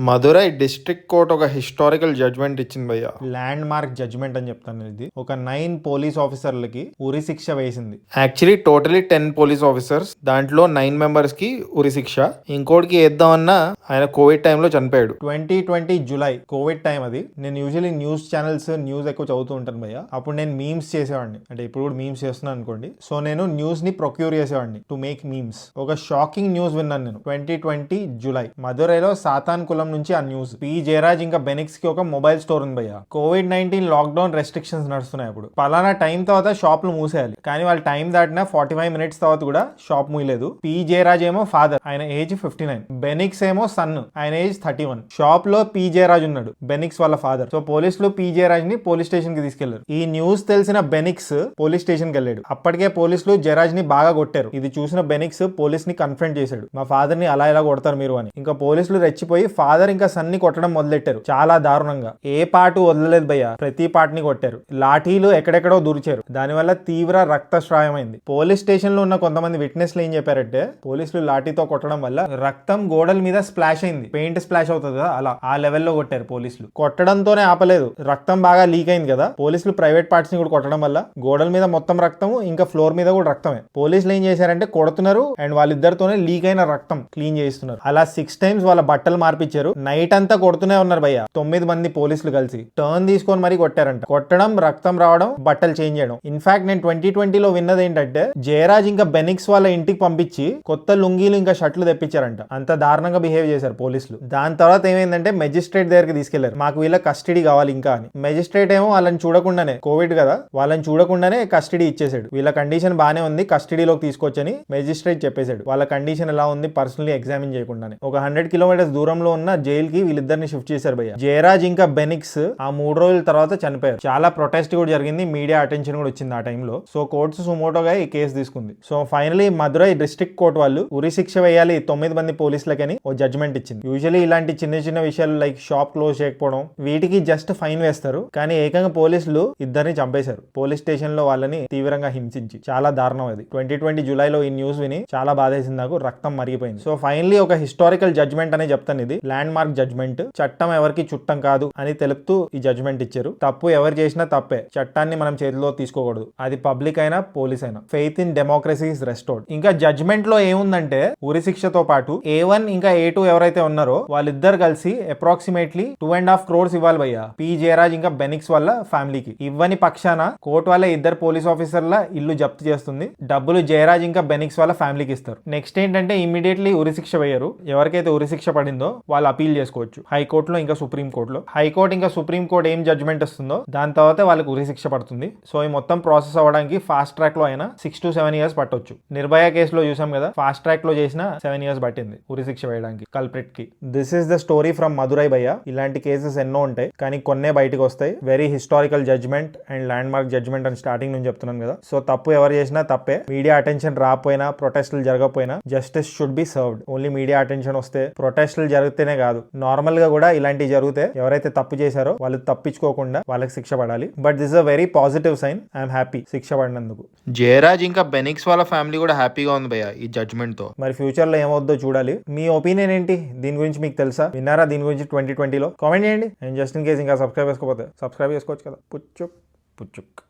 Madurai district court ఒక historical judgement ఇచ్చింది భయ్య. ల్యాండ్ మార్క్ జడ్జ్మెంట్ అని చెప్తాను. ఇది ఒక 9 పోలీస్ ఆఫీసర్లకి ఉరి శిక్ష వేసింది. యాక్చువల్లీ టోటలీ 10 పోలీస్ ఆఫీసర్స్, దాంట్లో 9 మెంబర్స్ కి ఉరి శిక్ష. ఇంకోటికి వేద్దామన్నా ఆయన కోవిడ్ టైంలో చనిపోయాడు. 2020 జూలై కోవిడ్ టైం అది. నేను యూజువల్లీ న్యూస్ ఛానల్స్ న్యూస్ ఎక్కువ చదువుతూ ఉంటాను భయ్య. అప్పుడు నేను మీమ్స్ చేసేవాడిని, అంటే ఇప్పుడు కూడా మీమ్స్ చేస్తున్నాను అనుకోండి. సో నేను న్యూస్ ని ప్రొక్యూర్ చేసేవాడిని టు మేక్ మీమ్స్. ఒక షాకింగ్ న్యూస్ విన్నాను నేను 2020 జూలై. మదురైలో సాతాన్ కులం నుంచి ఆ న్యూస్. పి జయరాజ్ ఇంకా బెనిక్స్ కి ఒక మొబైల్ స్టోర్ ఉంది భయ్య. COVID-19 లాక్డౌన్ రెస్ట్రిక్షన్స్ నడుస్తున్నాయి. అప్పుడు పలానా టైం తర్వాత షాప్లు మూసేయాలి, కానీ వాళ్ళ టైం దాటినా 45 మినిట్స్ తర్వాత కూడా షాప్ మూయలేదు. పి జయరాజ్ ఏమో ఫాదర్, ఆయన ఏజ్ 59. బెనిక్స్ ఏమో సన్, ఆయన ఏజ్ 31. షాప్ లో పి జయరాజ్ ఉన్నాడు, బెనిక్స్ వాళ్ళ ఫాదర్. సో పోలీసులు పి జయరాజ్ ని పోలీస్ స్టేషన్ కి తీసుకెళ్లారు. ఈ న్యూస్ తెలిసిన బెనిక్స్ పోలీస్ స్టేషన్ కి వెళ్ళాడు. అప్పటికే పోలీసులు జయరాజ్ ని బాగా కొట్టారు. ఇది చూసిన బెనిక్స్ పోలీస్ ని కన్ఫ్రంట్ చేశాడు, మా ఫాదర్ ని అలా ఇలా కొడతారు మీరు అని. ఇంకా పోలీసులు రెచ్చిపోయి ఫాదర్ ఇంకా సన్ని కొట్టడం మొదలెట్టారు, చాలా దారుణంగా. ఏ పాటు వదలలేదు భయ్య, ప్రతి పాటని కొట్టారు. లాఠీలు ఎక్కడెక్కడో దూర్చారు, దానివల్ల తీవ్ర రక్తస్రాయమైంది. పోలీస్ స్టేషన్ లో ఉన్న కొంతమంది విట్నెస్లు ఏం చెప్పారంటే, పోలీసులు లాఠీతో కొట్టడం వల్ల రక్తం గోడల మీద స్ప్లాష్ అయింది, పెయింట్ స్ప్లాష్ అవుతుంది కదా అలా, ఆ లెవెల్లో కొట్టారు పోలీసులు. కొట్టడంతోనే ఆపలేదు, రక్తం బాగా లీక్ అయింది కదా, పోలీసులు ప్రైవేట్ పార్ట్స్ ని కూడా కొట్టడం వల్ల గోడల మీద మొత్తం రక్తము, ఇంకా ఫ్లోర్ మీద కూడా రక్తమే. పోలీసులు ఏం చేశారంటే కొడుతున్నారు అండ్ వాళ్ళిద్దరితోనే లీక్ అయిన రక్తం క్లీన్ చేస్తున్నారు. అలా 6 times వాళ్ళ బట్టలు మార్పించారు. నైట్ అంతా కొడుతూనే ఉన్నారు భయ్య. 9 మంది పోలీసులు కలిసి టర్న్ తీసుకొని మరీ కొట్టారంట. కొట్టడం, రక్తం రావడం, బట్టలు చేంజ్ చేయడం. ఇన్ఫాక్ట్ నేను 2020లో విన్నది ఏంటంటే, జయరాజ్ ఇంకా బెనిక్స్ వాళ్ళ ఇంటికి పంపించి కొత్త లుంగీలు ఇంకా షర్ట్లు తెప్పించారంట. అంత దారుణంగా బిహేవ్ చేశారు పోలీసులు. దాని తర్వాత ఏమైందంటే మెజిస్ట్రేట్ దగ్గరికి తీసుకెళ్లారు, మాకు వీళ్ళ కస్టడీ కావాలి ఇంకా అని. మెజిస్ట్రేట్ ఏమో వాళ్ళని చూడకుండానే, కోవిడ్ కదా, వాళ్ళని చూడకుండానే కస్టడీ ఇచ్చేసాడు. వీళ్ళ కండిషన్ బానే ఉంది, కస్టడీలోకి తీసుకొచ్చని మెజిస్ట్రేట్ చెప్పేశాడు. వాళ్ళ కండిషన్ ఎలా ఉంది పర్సనలీ ఎగ్జామిన్ చేయకుండానే. ఒక 100 కిలోమీటర్స్ దూరంలో ఉన్న జైల్ కి వీళ్ళిద్దరిని షిఫ్ట్ చేశారు భయ్య. జయరాజ్ ఇంకా బెనిక్స్ ఆ 3 రోజుల తర్వాత చనిపోయారు. చాలా ప్రొటెస్ట్ కూడా జరిగింది, మీడియా అటెన్షన్ కూడా వచ్చింది ఆ టైంలో. సో కోర్టు సుమోటోగా ఈ కేసు తీసుకుంది. So finally Madurai district court వాళ్ళు ఉరి శిక్ష వేయాలి 9 మంది పోలీసులకని ఓ జడ్జ్మెంట్ ఇచ్చింది. యూజువల్లీ ఇలాంటి చిన్న చిన్న విషయాలు లైక్ షాప్ క్లోజ్ చేయకపోవడం, వీటికి జస్ట్ ఫైన్ వేస్తారు, కానీ ఏకంగా పోలీసులు ఇద్దరిని చంపేశారు పోలీస్ స్టేషన్ లో వాళ్ళని తీవ్రంగా హింసించి. చాలా దారుణం అది. 2020 జూలైలో ఈ న్యూస్ విని చాలా బాధేసింది నాకు, రక్తం మరిగిపోయింది. సో ఫైనలీ ఒక హిస్టారికల్ జడ్జ్మెంట్ అనే చెప్తాను. ఇది ల్యాండ్ మార్క్ జడ్జ్మెంట్. చట్టం ఎవరికి చుట్టం కాదు అని తెలుపుతూ ఈ జడ్జ్మెంట్ ఇచ్చారు. తప్పు ఎవరు చేసినా తప్పే, చట్టాన్ని మనం చేతిలో తీసుకోకూడదు, అది పబ్లిక్ అయినా పోలీస్ అయినా. Faith in democracy is restored. ఇంకా జడ్జ్మెంట్ లో ఏముందంటే, ఉరి శిక్షతో పాటు A1 ఇంకా A2 ఎవరైతే ఉన్నారో వాళ్ళిద్దరు కలిసి అప్రాక్సిమేట్లీ 2.5 crores ఇవ్వాలి భయ్య పి జయరాజ్ ఇంకా బెనిక్స్ వాళ్ళ ఫ్యామిలీకి. ఇవ్వని పక్షాన కోర్టు వాళ్ళ ఇద్దరు పోలీస్ ఆఫీసర్ల ఇల్లు జప్తు చేస్తుంది, డబ్బులు జయరాజ్ ఇంకా బెనిక్స్ వాళ్ళ ఫ్యామిలీకి ఇస్తారు. నెక్స్ట్ ఏంటంటే ఇమీడియట్లీ ఉరి శిక్ష వేయరు. ఎవరికైతే ఉరి శిక్ష పడిందో వాళ్ళు అపీల్ చేసుకోవచ్చు హైకోర్టులో ఇంకా సుప్రీం కోర్టులో. హైకోర్టు ఇంకా సుప్రీం కోర్టు ఏం జడ్జ్మెంట్ ఇస్తుందో దాని తర్వాత వాళ్ళకి ఉరి శిక్ష పడుతుంది. సో ఈ మొత్తం ప్రాసెస్ అవ్వడానికి ఫాస్ట్ ట్రాక్ లో అయినా 6 to 7 years పట్టొచ్చు. నిర్భయ కేసులో చూసాం కదా, ఫాస్ట్ ట్రాక్ లో చేసిన 7 years పట్టింది ఉరి శిక్ష వేయడానికి కల్ప్రిట్ కి. This is the story from Madurai భయ్య. ఇలాంటి కేసెస్ ఎన్నో ఉంటాయి, కానీ కొన్నే బయటకు వస్తాయి. Very historical judgment and landmark judgment అని స్టార్టింగ్ నుంచి చెప్తున్నాను కదా. సో తప్పు ఎవరు చేసినా తప్పే. మీడియా అటెన్షన్ రాకపోయినా, ప్రొటెస్టులు జరగకపోయినా justice should be served. Only media attention వస్తే, ప్రొటెస్టులు జరిగితేనే కాదు, నార్మల్ గా కూడా ఇలాంటివి జరిగితే ఎవరైతే తప్పు చేశారో వాళ్ళు తప్పించుకోకుండా వాళ్ళకి శిక్ష పడాలి. But this uh very positive sign. I'm happy శిక్ష పడినందుకు. జయరాజ్ ఇంకా బెనిక్స్ వాళ్ళ ఫ్యామిలీ కూడా హ్యాపీగా ఉంది భయ్య ఈ జడ్జ్మెంట్ తో. మరి ఫ్యూచర్ లో ఏమవుద్దో చూడాలి. మీ ఒపీనియన్ ఏంటి దీని గురించి? మీకు తెలుసా, విన్నారా దీని గురించి 2020లో? కామెంట్ చేయండి. అండ్ జస్ట్ ఇన్ కేస్ ఇంకా సబ్స్క్రైబ్ చేసుకోకపోతే సబ్స్క్రైబ్ చేసుకోవచ్చు కదా. పుచ్చుక్ పుచ్చుక్.